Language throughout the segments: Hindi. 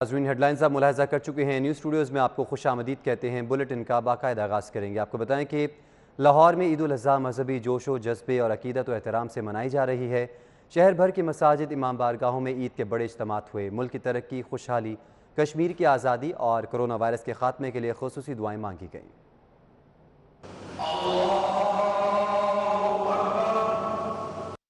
नाज़रीन, हेडलाइंस आप मुलाहिज़ा कर चुके हैं। न्यूज़ स्टूडियोज़ में आपको खुशामदीद कहते हैं। बुलेटिन का बाकायदा आगाज़ करेंगे। आपको बताएं कि लाहौर में ईद उल अज़हा मजहबी जोशो जज्बे और अकीदत व एहतराम से मनाई जा रही है। शहर भर की मसाजिद, इमाम बारगाहों में ईद के बड़े इज्तिमात हुए। मुल्क की तरक्की, खुशहाली, कश्मीर की आज़ादी और कोरोना वायरस के खात्मे के लिए खुसूसी दुआएं मांगी गईं।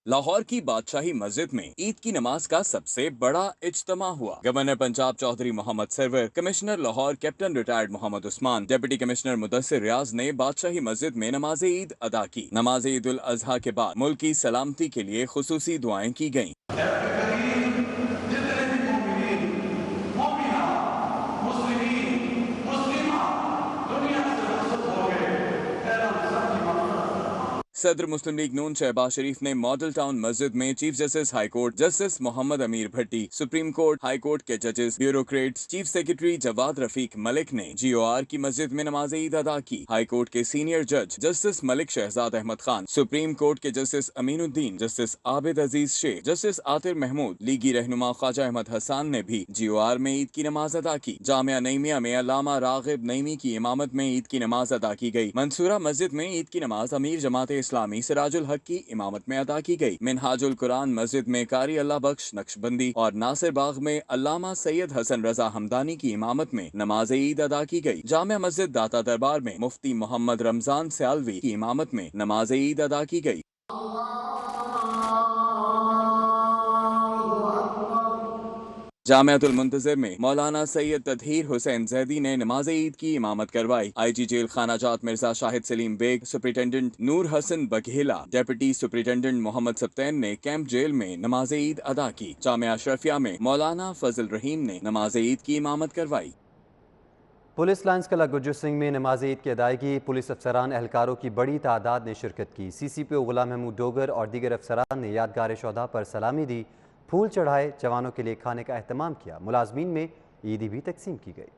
लाहौर की बादशाही मस्जिद में ईद की नमाज का सबसे बड़ा इज्तिमा हुआ। Governor Punjab Chaudhry Mohammad Sarwar, commissioner Lahore captain retired Mohammad Usman, deputy commissioner Mudassir Riaz ने बादशाही मस्जिद में नमाज ईद अदा की। नमाज ईद उल अजहा के बाद मुल्क की सलामती के लिए खुसूसी दुआएं की गयी। सदर मुस्लिम लीग नून शहबाज शरीफ ने मॉडल टाउन मस्जिद में chief justice high court justice Mohammad Amir Bhatti, supreme court, high court के जजेस, bureaucrats, chief secretary Jawad Rafiq Malik ने GOR की मस्जिद में नमाज ईद अदा की। हाई कोर्ट के सीनियर जज justice Malik Shahzad Ahmad Khan, supreme court के justice Aminuddin, justice Abid Aziz Sheikh, justice Atir Mahmood, लीगी रहनुमा ख्वाजा अहमद हसन ने भी GOR में ईद की नमाज अदा की। जामिया नईमिया में अल्लामा रागिब नईमी की इमामत में ईद की नमाज अदा की गई। मंसूरा मस्जिद में ईद की नमाज अमीर जमात इस्लामी सिराजुल हक की इमामत में अदा की गई। मिनहाजुल कुरान मस्जिद में कारी अल्लाह बख्श नक्शबंदी और नासिर बाग में अल्लामा सैयद हसन रजा हमदानी की इमामत में नमाज ईद अदा की गई। जामिया मस्जिद दाता दरबार में मुफ्ती मोहम्मद रमजान सयालवी की इमामत में नमाज ईद अदा की गई। जामियातुल मुंतज़िर में मौलाना सैयद तदहीर हुसैन जैदी ने नमाज ईद की इमामत करवाई। IG jail Khanazad Mirza Shahid Salim Baig, superintendent Noor Hassan Baghela, deputy superintendent Mohammad Sibtain ने कैंप जेल में नमाज ईद अदा की। जामिया अशरफिया में मौलाना फजल रहीम ने नमाज ईद की इमामत करवाई। पुलिस लाइन्स कला गुरजर सिंह में नमाज ईद की अदायगी पुलिस अफसरान एहलकारों की बड़ी तादाद ने शिरकत की। CCPO गुलाम महमूद डोगर और दीगर अफसरान ने यादगार शोधा पर सलामी दी, फूल चढ़ाए, जवानों के लिए खाने का एहतमाम किया। मुलाजमीन में ईदी भी तकसीम की गई।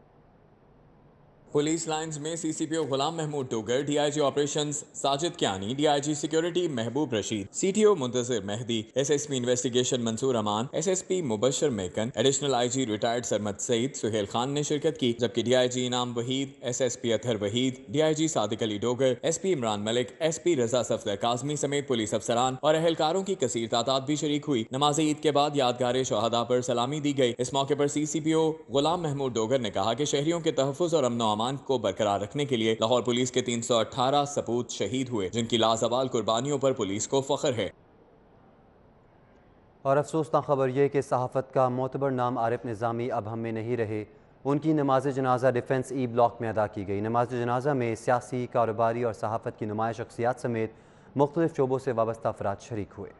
पुलिस लाइंस में CCPO Ghulam Mahmood Dogar, DIG operations Sajid Kiyani, DIG security Mehboob Rasheed, CTO Muntazir Mehdi, SSP investigation Mansoor Aman, SSP Mubashar Mekan, additional IG retired Sarmad Saeed Suhail Khan ने शिरकत की। जबकि DIG इनाम Waheed, SSP Athar Waheed, DIG Sadiq Ali Dogar, SP Imran Malik, SP रजा सफदर काजमी समेत पुलिस अफसरान और एहलकारों की कसीर तादाद भी शरीक हुई। नमाज ईद के बाद यादगार शहादा पर सलामी दी गई। इस मौके पर CCPO गुलाम महमूद डोगर ने कहा कि शहरियों के तहफ़्फ़ुज़ और अमन को बरकरार रखने के लिए लाहौर पुलिस के 318 सपूत शहीद हुए, जिनकी लाजवाल कुर्बानियों पर पुलिस को फख्र है। और अफसोसनाक खबर यह कि सहाफ़त का मोतबर नाम आरिफ निज़ामी अब हम में नहीं रहे। उनकी नमाज जनाजा डिफेंस E ब्लॉक में अदा की गई। नमाज जनाजा में सियासी, कारोबारी और सहाफ़त की नुमाया शख्सियात समेत मुख्तलिफ शोबों से वाबस्ता अफराद शरीक हुए।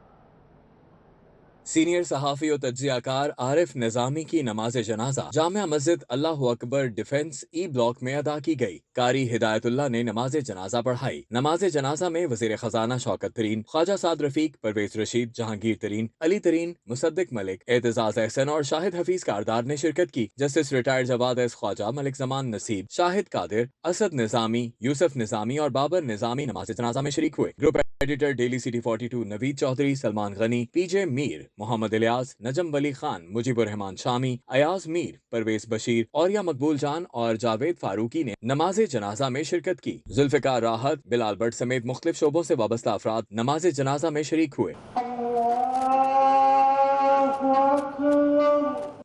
सीनियर सहाफ़ी और तज्ज़ियाकार आरिफ निज़ामी की नमाज जनाजा जामिया मस्जिद अल्लाह अकबर डिफेंस E ब्लॉक में अदा की गई। कारी हिदायतुल्लाह ने नमाज जनाजा पढ़ाई। नमाज जनाजा में वज़ीर ख़जाना शौकत तरीन, ख्वाजा साद रफीक, परवेज रशीद, जहांगीर तरीन, अली तरीन, मुसद्दिक मलिक, एतजाज एहसन और शाहिद हफीज कारदार ने शिरकत की। Justice retired Jawad S Khawaja, Malik Zaman Naseeb, Shahid Qadir, Asad निज़ामी, यूसुफ निज़ामी और बाबर निज़ामी नमाज जनाजा में शरीक हुए। Group editor daily city 42 Naveed Chaudhry, Salman Ghani, PJ Mir, Mohammad Ilyas, Najam Wali Khan, Mujibur Rehman Shami, Ayaz Mir, Parvez Bashir, Orya Maqbool Jan और जावेद फारूकी ने नमाज जनाजा में शिरकत की। जुल्फिकार राहत, बिलाल भट्ट समेत मुख्तलिफ शोबों से वाबस्ता अफराद नमाज जनाजा में शरीक हुए।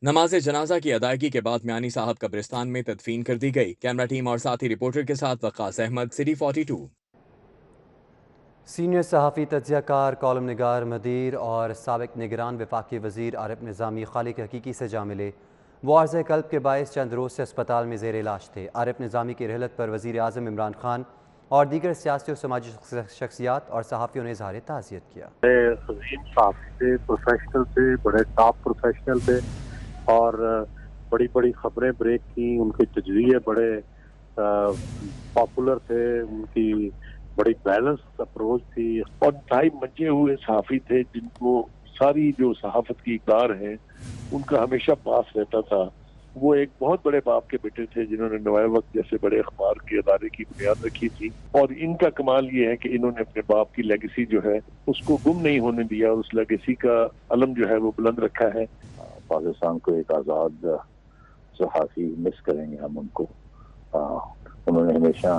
नमाज जनाजा की अदायगी के बाद म्यानी साहब कब्रिस्तान में तदफीन कर दी गई। कैमरा टीम और साथी रिपोर्टर के साथ वक्कास अहमद, सिटी 42। सीनियर सहाफ़ी, तज्ज़ियाकार, कॉलम निगार, मदीर और साबिक निगरान वफाकी वज़ीर आरिफ निज़ामी खालिक हकीकी से जा मिले। वो अर्ज़ क़ल्ब के बायस चंद रोज़ से अस्पताल में ज़ेर इलाज थे। आरिफ निज़ामी की रहलत पर वज़ीर आज़म इमरान खान और दीगर सियासी और समाजी शख्सियात और सहाफ़ियों ने इज़हार ताज़ियत किया। प्रोफेशनल थे, बड़े टॉप प्रोफेशनल थे और बड़ी बड़ी खबरें ब्रेक की। उनके तजरिए बड़े पॉपुलर थे, उनकी बड़ी बैलेंस अप्रोच थी और टाइम मंजे हुए सहाफ़ी थे जिनको सारी जो सहाफ़त की इक़दार है उनका हमेशा पास रहता था। वो एक बहुत बड़े बाप के बेटे थे जिन्होंने नवाए वक्त जैसे बड़े अखबार के अदारे की बुनियाद रखी थी और इनका कमाल ये है कि इन्होंने अपने बाप की लेगेसी जो है उसको गुम नहीं होने दिया, उस लेगेसी का अलम जो है वो बुलंद रखा है। पाकिस्तान को एक आज़ाद सहाफ़ी मिस करेंगे हम उनको। उन्होंने हमेशा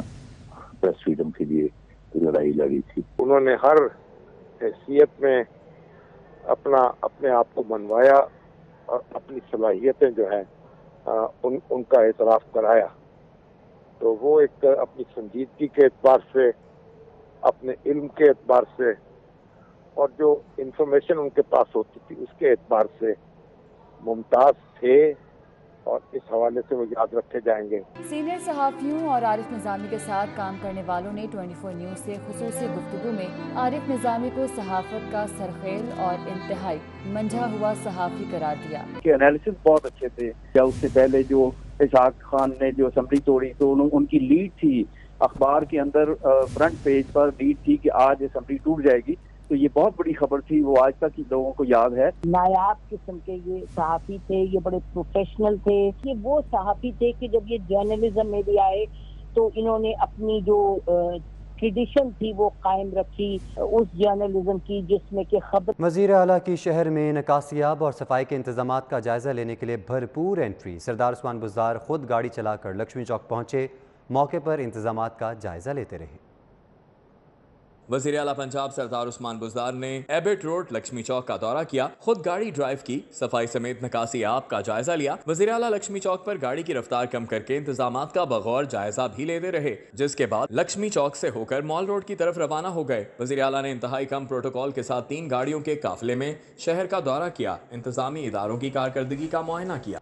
प्रेस फ्रीडम के लिए लड़ाई लड़ी थी। उन्होंने हर हैसियत में अपने आप को मनवाया और अपनी सलाहियतें जो है उनका एतराफ़ कराया। तो वो एक अपनी संजीदगी के एतबार से, अपने इल्म के एतबार से और जो इंफॉर्मेशन उनके पास होती थी उसके एतबार से मुमताज़ थे और इस हवाले से वो याद रखे जाएंगे। सीनियर सहाफ़ियों और आरिफ निज़ामी के साथ काम करने वालों ने 24 न्यूज़ से खुसूसी गुफ्तगू में आरिफ निज़ामी को सहाफ़त का सरखेल और इंतहाई मंझा हुआ सहाफ़ी करार दिया। के एनालिसिस बहुत अच्छे थे। या उससे पहले जो इशाक खान ने जो असेंबली तोड़ी तो उनकी लीड थी अखबार के अंदर, फ्रंट पेज पर लीड थी कि आज असेंबली टूट जाएगी। तो ये बहुत बड़ी खबर थी, वो आज तक लोगों को याद है। नायाब किस्म के ये सहाफ़ी थे, ये बड़े प्रोफेशनल थे। ये वो सहाफ़ी थे कि जब ये जर्नलिज्म में भी आए तो इन्होंने अपनी जो ट्रेडिशन थी वो कायम रखी, उस जर्नलिज्म की जिसमें कि खबर। वज़ीर आला की शहर में नकासियाब और सफाई के इंतजामात का जायजा लेने के लिए भरपूर एंट्री। सरदार उस्मान बुज़दार खुद गाड़ी चलाकर लक्ष्मी चौक पहुंचे, मौके पर इंतजामात का जायजा लेते रहे। वज़ीर आला पंजाब सरदार उस्मान बुज़दार ने एबेट रोड लक्ष्मी चौक का दौरा किया, खुद गाड़ी ड्राइव की, सफाई समेत नकासी आप का जायजा लिया। वज़ीर आला लक्ष्मी चौक पर गाड़ी की रफ्तार कम करके इंतजामात का बगौर जायजा भी लेते रहे, जिसके बाद लक्ष्मी चौक से होकर मॉल रोड की तरफ रवाना हो गए। वज़ीर आला ने इंतहाई कम प्रोटोकॉल के साथ 3 गाड़ियों के काफिले में शहर का दौरा किया, इंतजामी इदारों की कारकर्दगी का मुआयना किया।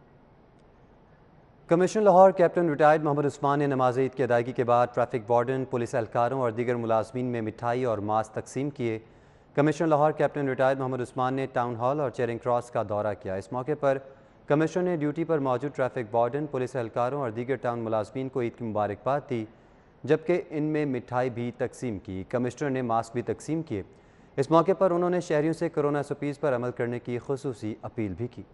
Commissioner Lahore captain retired Mohammad Usman ने नमाज ईद की अदायगी के बाद ट्रैफिक वार्डन, पुलिस एहलकारों और दीगर मुलाजमीन में मिठाई और मास्क तकसीम किए। Commissioner Lahore captain retired Mohammad Usman ने टाउन हॉल और चेरिंग क्रॉस का दौरा किया। इस मौके पर कमिश्नर ने ड्यूटी पर मौजूद ट्रैफिक वार्डन, पुलिस एहलकारों और दीगर टाउन मुलाजमीन को ईद की मुबारकबाद दी, जबकि इनमें मिठाई भी तकसीम की। कमिश्नर ने मास्क भी तकसीम किए। इस मौके पर उन्होंने शहरियों से कोरोना SOPs पर अमल करने की खुसूसी अपील भी की।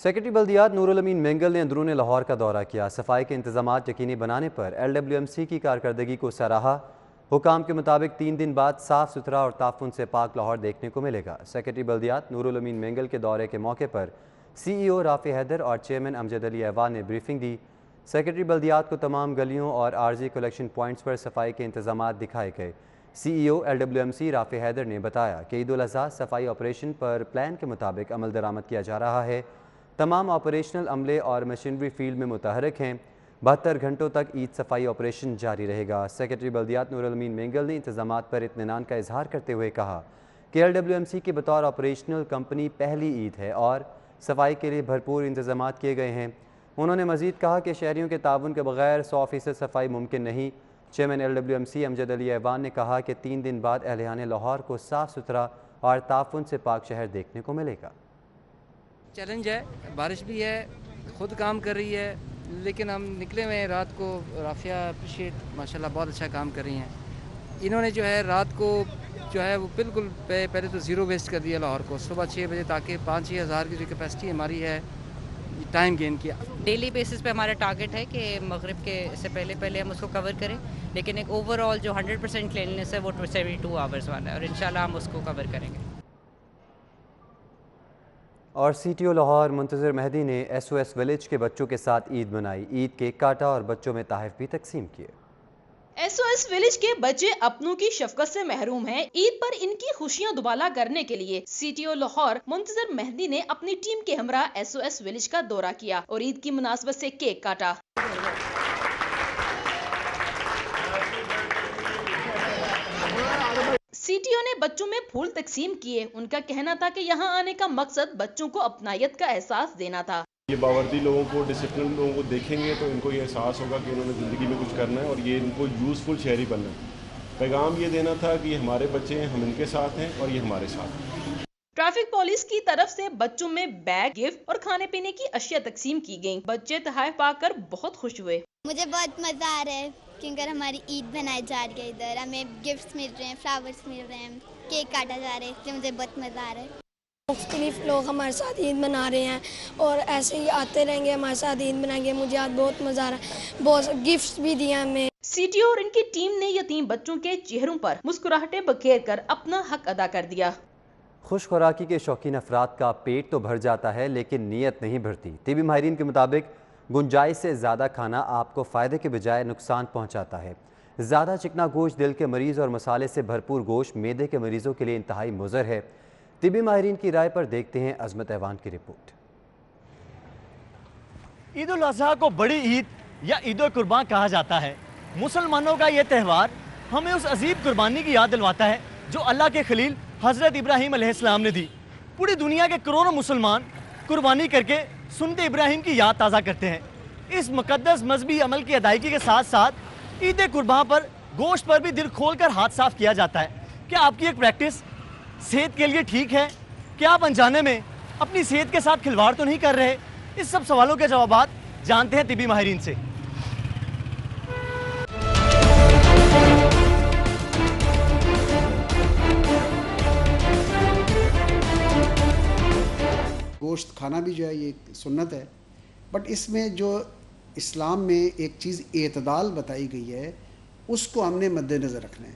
सेक्रेटरी बल्दियात नूरुल अमीन मेंगल ने अंदरून लाहौर का दौरा किया। सफाई के इंतजामात यकीनी बनाने पर LWMC की कारकर्दगी को सराहा। हुकाम के मुताबिक 3 दिन बाद साफ़ सुथरा और ताफुन से पाक लाहौर देखने को मिलेगा। सेक्रेटरी बल्दियात नूरुल अमीन मेंगल के दौरे के मौके पर CEO राफ़ी हैदर और चेयरमैन अमजद अली ऐवान ने ब्रीफिंग दी। सेक्रेटरी बल्दियात को तमाम गलियों और आर्जी कलेक्शन पॉइंट्स पर सफाई के इंतजामात दिखाए गए। CEO LWMC राफ़ी हैदर ने बताया कि ईद उल अज़हा सफाई ऑपरेशन पर प्लान के मुताबिक अमल दरामद किया जा रहा है। तमाम ऑपरेशनल अमले और मशीनरी फील्ड में मुतहरक हैं। 72 घंटों तक ईद सफाई ऑपरेशन जारी रहेगा। सेक्रेटरी बल्दियात नूरुल अमीन मेंगल ने इंतजामात पर इत्मीनान का इजहार करते हुए कहा कि LWMC की बतौर ऑपरेशनल कंपनी पहली ईद है और सफाई के लिए भरपूर इंतजामात किए गए हैं। उन्होंने मजीद कहा कि शहरियों के ताउन के बगैर 100% सफाई मुमकिन नहीं। चेयरमैन LWMC अमजद अली ऐवान ने कहा कि 3 दिन बाद अहलियान लाहौर को साफ़ सुथरा और ताफुन से पाक शहर देखने को मिलेगा। चैलेंज है, बारिश भी है, खुद काम कर रही है, लेकिन हम निकले हुए हैं रात को। राफिया अप्रिशिएट माशाल्लाह बहुत अच्छा काम कर रही हैं। इन्होंने जो है रात को जो है वो बिल्कुल पहले तो ज़ीरो वेस्ट कर दिया लाहौर को, सुबह 6 बजे ताकि 5-6 हज़ार की जो कैपेसिटी हमारी है टाइम गेन किया। डेली बेसिस पे हमारा टारगेट है कि मगरिब के से पहले हम उसको कवर करें, लेकिन एक ओवरऑल जो 100% क्लीननेस है वो 72 आवर्स वाला है और इंशाल्लाह हम उसको कवर करेंगे। और CTO लाहौर मुंतज़िर मेहदी ने SOS विलेज के बच्चों के साथ ईद मनाई। ईद केक काटा और बच्चों में तोहफ़े भी तकसीम किए। SOS विलेज के बच्चे अपनों की शफकत से महरूम हैं। ईद पर इनकी खुशियां दुबाला करने के लिए CTO लाहौर मुंतज़िर मेहदी ने अपनी टीम के हमरा SOS विलेज का दौरा किया और ईद की मुनासबत से केक काटा। CTO ने बच्चों में फूल तकसीम किए। उनका कहना था कि यहाँ आने का मकसद बच्चों को अपनायत का एहसास देना था। ये बावर्दी लोगों को, डिसिप्लिन लोगों को देखेंगे तो इनको ये एहसास होगा कि इन्होंने ज़िंदगी में कुछ करना है और ये इनको यूज़फुल शहरी बनना है। पैगाम ये देना था कि ये हमारे बच्चे हैं, हम इनके साथ हैं और ये हमारे साथ हैं। ट्रैफिक पुलिस की तरफ से बच्चों में बैग, गिफ्ट और खाने पीने की अशिया तकसीम की गयी। बच्चे तोहफे पाकर बहुत खुश हुए। मुझे बहुत मजा आ रहा है क्योंकि हमारी ईद बनाई जा रही है, इधर हमें गिफ्ट्स मिल रहे हैं, फ्लावर्स मिल रहे हैं, केक काटा जा रहा है, इसलिए मुझे बहुत मजा आ रहा है। मुख्तलिफ लोग हमारे साथ ईद मना रहे हैं और ऐसे ही आते रहेंगे, हमारे साथ ईद मनाएंगे। मुझे आज बहुत मजा आ रहा है, बहुत गिफ्ट्स भी दिए हमें। CTO और इनकी टीम ने यतीम बच्चों के चेहरों पर मुस्कुराहटें बखेर कर अपना हक अदा कर दिया। खुश खुराकी के शौकीन अफराद का पेट तो भर जाता है लेकिन नीयत नहीं भरती। तिबी माहिरीन के मुताबिक गुंजाइश से ज़्यादा खाना आपको फ़ायदे के बजाय नुकसान पहुँचाता है। ज़्यादा चिकना गोश्त दिल के मरीज़ और मसाले से भरपूर गोश्त मैदे के मरीज़ों के लिए इंतहाई मुज़र है। तिबी माहिरीन की राय पर देखते हैं अजमत ऐवान की रिपोर्ट। ईद उल अज़हा को बड़ी ईद या ईद उल कुर्बान कहा जाता है। मुसलमानों का ये त्यौहार हमें उस अजीब कुर्बानी की याद दिलवाता है जो अल्लाह के खलील हज़रत इब्राहीम अलैहिस्सलाम ने दी। पूरी दुनिया के करोड़ों मुसलमान कुर्बानी करके सुन्नत इब्राहीम की याद ताज़ा करते हैं। इस मुक़द्दस मजहबी अमल की अदायगी के साथ साथ ईद कुर्बान पर गोश्त पर भी दिल खोल कर हाथ साफ किया जाता है। क्या आपकी एक प्रैक्टिस सेहत के लिए ठीक है? क्या आप अनजाने में अपनी सेहत के साथ खिलवाड़ तो नहीं कर रहे? इस सब सवालों के जवाब जानते हैं तिबी माहिरीन से। गोश्त खाना भी जो है ये सुन्नत है, बट इसमें जो इस्लाम में एक चीज़ एतदाल बताई गई है उसको हमने मद्देनज़र रखना है।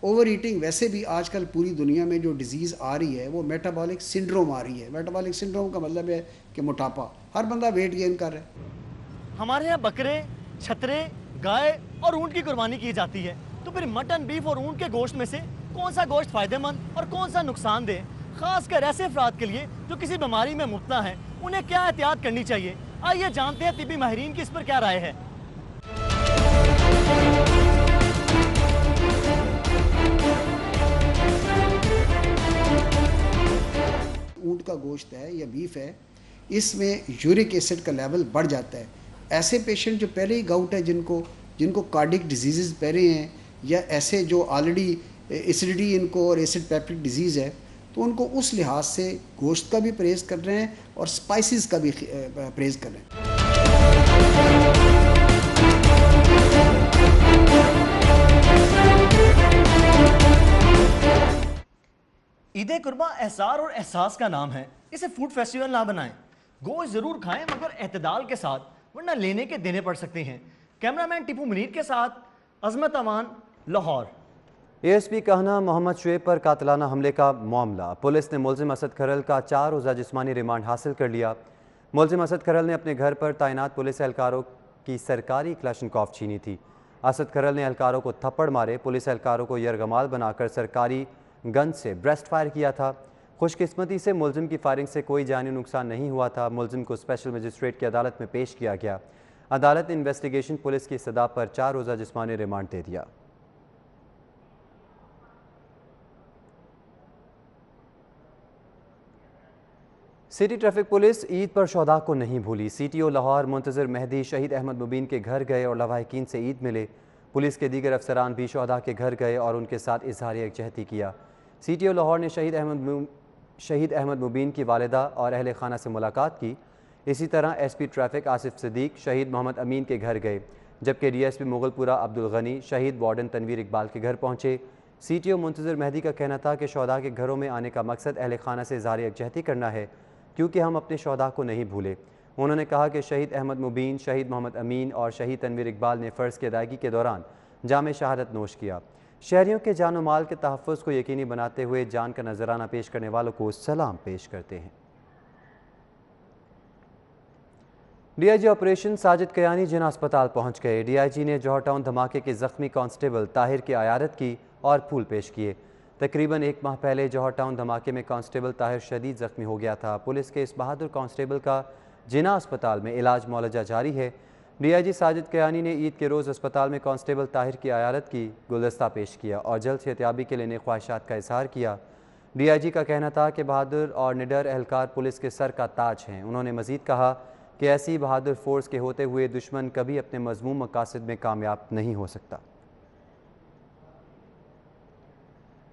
ओवर ईटिंग वैसे भी आजकल पूरी दुनिया में जो डिज़ीज़ आ रही है वो मेटाबॉलिक सिंड्रोम आ रही है। मेटाबॉलिक सिंड्रोम का मतलब है कि मोटापा, हर बंदा वेट गेन कर रहा है। हमारे यहाँ बकरे, छतरे, गाय और ऊँट की कुर्बानी की जाती है, तो फिर मटन, बीफ और ऊँट के गोश्त में से कौन सा गोश्त फ़ायदेमंद और कौन सा नुकसानदेह? खासकर ऐसे अफराद के लिए जो किसी बीमारी में मुब्तला हैं, उन्हें क्या एहतियात करनी चाहिए? आइए जानते हैं तिबी माहिरीन की इस पर क्या राय है। ऊँट का गोश्त है या बीफ है, इसमें यूरिक एसिड का लेवल बढ़ जाता है। ऐसे पेशेंट जो पहले ही गाउट है, जिनको कार्डिक डिजीज़ पहले हैं, या ऐसे जो ऑलरेडी एसिडिटी इनको और एसिड पेप्टिक डिजीज़ है, तो उनको उस लिहाज से गोश्त का भी परहेज़ कर रहे हैं और स्पाइसेस का भी परहेज़ कर रहे हैं। ईद कुर्बान एहसार और एहसास का नाम है, इसे फूड फेस्टिवल ना बनाएं। गोश्त जरूर खाएं मगर एतदाल के साथ, वरना लेने के देने पड़ सकते हैं। कैमरामैन टिपू मुनीर के साथ अजमत अमान, लाहौर। ASP कहना मोहम्मद शुएब पर कातिलाना हमले का मामला। पुलिस ने मुलजिम असद खरल का 4 रोज़ा जिस्मानी रिमांड हासिल कर लिया। मुलजिम असद खरल ने अपने घर पर तैनात पुलिस एहलकारों की सरकारी क्लाशनकॉफ छीनी थी। असद खरल ने एहलकारों को थप्पड़ मारे, पुलिस एहलकारों को यरगमाल बनाकर सरकारी गन से ब्रेस्ट फायर किया था। खुशकिस्मती से मुलजिम की फायरिंग से कोई जानी नुकसान नहीं हुआ था। मुलजिम को स्पेशल मजिस्ट्रेट की अदालत में पेश किया गया। अदालत ने इन्वेस्टिगेशन पुलिस की सदा पर 4 रोज़ा जिस्मानी रिमांड दे दिया। सिटी ट्रैफिक पुलिस ईद पर शोधा को नहीं भूली। CTO लाहौर मुंतज़र मेहदी शहीद अहमद मुबीन के घर गए और लवाहिकीन से ईद मिले। पुलिस के दीगर अफसरान भी शोधा के घर गए और उनके साथ इजहार यकजहती किया। CTO लाहौर ने शहीद अहमद मुबीन की वालिदा और अहल खाना से मुलाकात की। इसी तरह SP ट्रैफिक आसिफ सिद्दीक शहीद मोहम्मद अमीन के घर गए, जबकि DSP मुगलपुरा अब्दुल गनी शहीद वार्डन तनवीर इकबाल के घर पहुँचे। CTO मुंतज़र मेहदी का कहना था कि शोधा के घरों में आने का मकसद अहल खाना से इजहार यकजहती करना है, क्योंकि हम अपने शोधा को नहीं भूले। उन्होंने कहा कि शहीद अहमद मुबीन, शहीद मोहम्मद अमीन और शहीद तनवीर इकबाल ने फ़र्ज़ की अदायगी के दौरान जाम शहादत नोश किया। शहरियों के जान और माल के तहफ़्फ़ुज़ को यकीनी बनाते हुए जान का नजराना पेश करने वालों को सलाम पेश करते हैं। DIG ऑपरेशन साजिद कयानी जिना अस्पताल पहुँच गए। DIG ने जौहर टाउन धमाके के ज़ख्मी कांस्टेबल ताहिर की आयारत की और फूल पेश किए। तकरीबन 1 माह पहले जौहर टाउन धमाके में कांस्टेबल ताहिर शदीद ज़ख्मी हो गया था। पुलिस के इस बहादुर कांस्टेबल का जिना अस्पताल में इलाज मौलजा जारी है। DIG साजिद कयानी ने ईद के रोज़ अस्पताल में कांस्टेबल ताहिर की आयारत की, गुलदस्ता पेश किया और जल्द सेहतियाबी के लिए ख्वाहिशात का इजहार किया। DIG का कहना था कि बहादुर और निडर एहलकार पुलिस के सर का ताज हैं। उन्होंने मज़ीद कहा कि ऐसी बहादुर फोर्स के होते हुए दुश्मन कभी अपने मज़मूम मकासद में कामयाब नहीं हो सकता।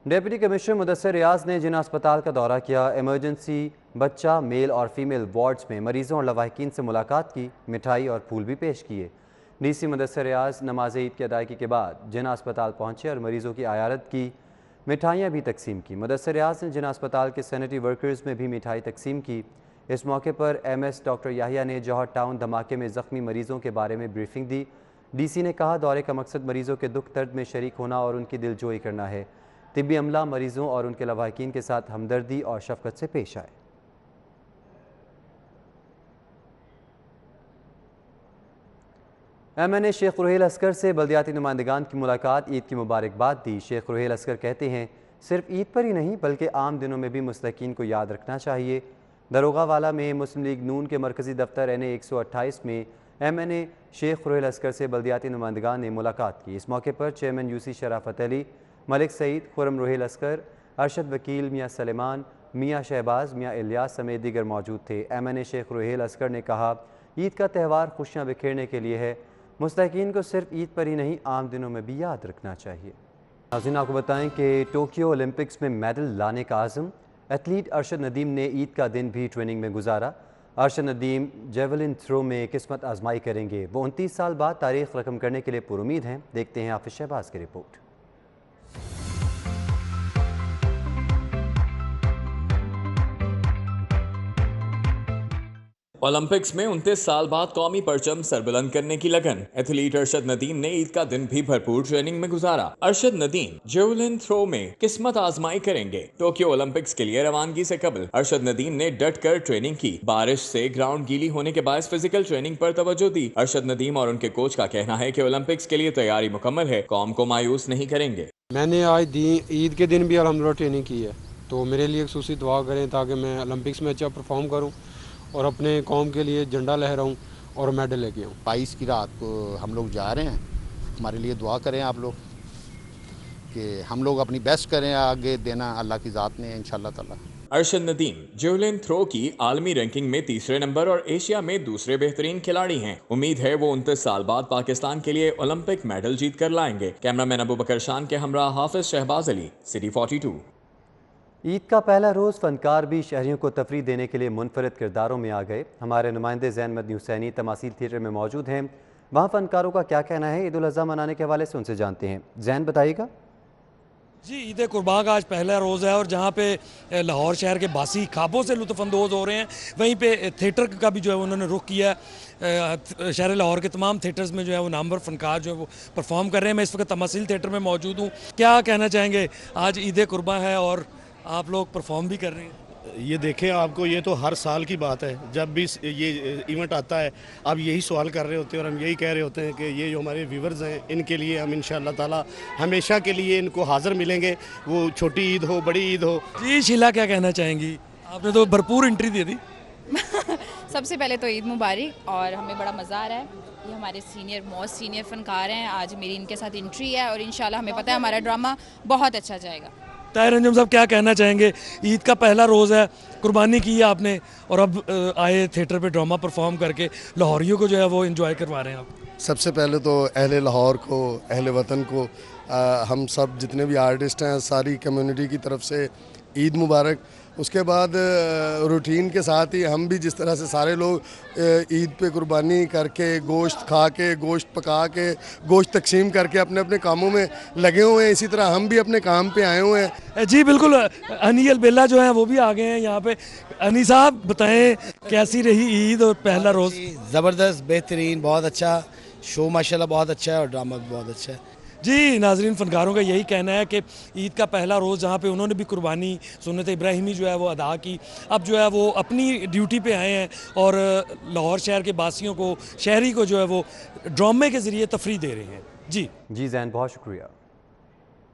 डिप्टी कमिश्नर मुदस्सिर रियाज ने जिना अस्पताल का दौरा किया। इमरजेंसी, बच्चा, मेल और फीमेल वार्ड्स में मरीजों और लवाहिकीन से मुलाकात की, मिठाई और फूल भी पेश किए। DC मुदस्सिर रियाज नमाज ईद की अदायगी के बाद जिना अस्पताल पहुंचे और मरीजों की आयारत की, मिठाइयाँ भी तकसीम की। मुदस्सिर रियाज ने जिना अस्पताल के सैनिटरी वर्कर्स में भी मिठाई तकसीम की। इस मौके पर MS डॉक्टर याहिया ने जौहर टाउन धमाके में ज़ख्मी मरीजों के बारे में ब्रीफिंग दी। DC ने कहा, दौरे का मकसद मरीजों के दुख दर्द में शरीक होना और उनकी दिलजोई करना है। तिब्बी अमला मरीजों और उनके लवाहिकीन के साथ हमदर्दी और शफकत से पेश आए। MNA शेख रुहेल अस्कर से बल्दियाती नुमाइंदगान की मुलाकात, ईद की मुबारकबाद दी। शेख रुहेल अस्कर कहते हैं सिर्फ ईद पर ही नहीं बल्कि आम दिनों में भी मुस्तकीन को याद रखना चाहिए। दरोगावाला में मुस्लिम लीग नून के मरकज़ी दफ्तर NA 128 में MNA शेख रुहेल अस्कर से बल्दियाती नुमाइंदगान ने मुलाकात की। इस मौके पर चेयरमैन UC शराफत अली, मलिक सईद, खुरम रुहेल अस्कर, अरशद वकील, मियाँ सलेमान, मियाँ शहबाज, मियाँ इलियास समेत दीगर मौजूद थे। MNA शेख रुहेल अस्कर ने कहा ईद का त्यौहार खुशियाँ बिखेरने के लिए है, मुस्तकीन को सिर्फ ईद पर ही नहीं आम दिनों में भी याद रखना चाहिए। नाज़रीन आपको बताएं कि टोक्यो ओलंपिक्स में मेडल लाने का आज़म एथलीट अरशद नदीम ने ईद का दिन भी ट्रेनिंग में गुजारा। अरशद नदीम जेवलिन थ्रो में किस्मत आजमाई करेंगे। वो 29 साल बाद तारीख रकम करने के लिए पुरुमीद हैं। देखते हैं हाफिज शहबाज की रिपोर्ट। ओलंपिक्स में 29 साल बाद कौमी परचम सरबुलंद करने की लगन। एथलीट अरशद नदीम ने ईद का दिन भी भरपूर ट्रेनिंग में गुजारा। अरशद नदीम जेवलिन थ्रो में किस्मत आजमाई करेंगे। टोक्यो ओलंपिक्स के लिए रवानगी से कबल अरशद नदीम ने डट कर ट्रेनिंग की। बारिश से ग्राउंड गीली होने के बायस फिजिकल ट्रेनिंग पर तवज्जो दी। अरशद नदीम और उनके कोच का कहना है कि ओलंपिक्स के लिए तैयारी मुकम्मल है, कौम को मायूस नहीं करेंगे। मैंने आज ईद के दिन भी अल्हम्दुलिल्लाह ट्रेनिंग की है, तो मेरे लिए खुसूसी दुआ करें ताकि मैं ओलंपिक्स में अच्छा परफॉर्म करूँ और अपने कौम के लिए झंडा लहराऊं और मेडल लेके आऊँ। 22 की रात को हम लोग जा रहे हैं, हमारे लिए दुआ करें आप लोग कि हम लोग अपनी बेस्ट करें, आगे देना अल्लाह की ज़ात ने इंशाल्लाह ताला। अरशद नदीम जेवलिन थ्रो की आलमी रैंकिंग में तीसरे नंबर और एशिया में दूसरे बेहतरीन खिलाड़ी हैं। उम्मीद है वो 29 साल बाद पाकिस्तान के लिए ओलंपिक मेडल जीत कर लाएंगे। कैमरामैन अबू बकर शान के हमरा हाफिज शहबाज अली, सिटी 42। ईद का पहला रोज़ फ़नकार भी शहरियों को तफरीह देने के लिए मुनफरद किरदारों में आ गए। हमारे नुमाइंदे ज़ैन मदनी हुसैनी तमासील थिएटर में मौजूद हैं। वहाँ फ़नकारों का क्या कहना है ईद उल अज़हा मनाने के हवाले से उनसे जानते हैं। ज़ैन बताइएगा। जी, ईद कुर्बान का आज पहला रोज़ है और जहाँ पे लाहौर शहर के बासी ख्वाबों से लुत्फ़अंदोज़ हो रहे हैं, वहीं पे थिएटर का भी जो है उन्होंने रुख किया है। शहर लाहौर के तमाम थिएटर्स में जो है वो नामवर फ़नकार जो है वो परफॉर्म कर रहे हैं। मैं इस वक्त तमासील थिएटर में मौजूद हूँ। क्या कहना चाहेंगे, आज ईद कुर्बान है और आप लोग परफॉर्म भी कर रहे हैं? ये देखें, आपको ये तो हर साल की बात है, जब भी ये इवेंट आता है आप यही सवाल कर रहे होते हैं और हम यही कह रहे होते हैं कि ये जो हमारे व्यूवर्स हैं इनके लिए हम इंशाअल्लाह ताला हमेशा के लिए इनको हाजिर मिलेंगे, वो छोटी ईद हो बड़ी ईद हो। जी शीला, क्या कहना चाहेंगी? आपने तो भरपूर एंट्री दे दी। सबसे पहले तो ईद मुबारक और हमें बड़ा मज़ा आ रहा है। ये हमारे मोस्ट सीनियर फ़नकार हैं, आज मेरी इनके साथ एंट्री है और इंशाल्लाह हमें पता है हमारा ड्रामा बहुत अच्छा जाएगा। ताहिर अंजुम साहब, क्या कहना चाहेंगे? ईद का पहला रोज़ है, कुर्बानी की है आपने और अब आए थिएटर पे ड्रामा परफॉर्म करके लाहौरियों को जो है वो एंजॉय करवा रहे हैं आप। सबसे पहले तो अहले लाहौर को, अहले वतन को, हम सब जितने भी आर्टिस्ट हैं सारी कम्युनिटी की तरफ से ईद मुबारक। उसके बाद रूटीन के साथ ही हम भी जिस तरह से सारे लोग ईद पे कुर्बानी करके गोश्त खा के, गोश्त पका के, गोश्त तकसीम करके अपने अपने कामों में लगे हुए हैं, इसी तरह हम भी अपने काम पे आए हुए हैं। जी बिल्कुल, अनी अलबेला जो है वो भी आ गए हैं यहाँ पे। अनी साहब बताएं, कैसी रही ईद और पहला रोज़? ज़बरदस्त, बेहतरीन, बहुत अच्छा शो, माशाल्लाह बहुत अच्छा है और ड्रामा भी बहुत अच्छा है। जी नाजरीन, फ़नकारों का यही कहना है कि ईद का पहला रोज़ जहाँ पे उन्होंने भी कुर्बानी सुन्नत इब्राहिमी जो है वो अदा की, अब जो है वो अपनी ड्यूटी पे आए हैं और लाहौर शहर के बासियों को, शहरी को जो है वो ड्रामे के ज़रिए तफरीह दे रहे हैं। जी ज़ैन, बहुत शुक्रिया।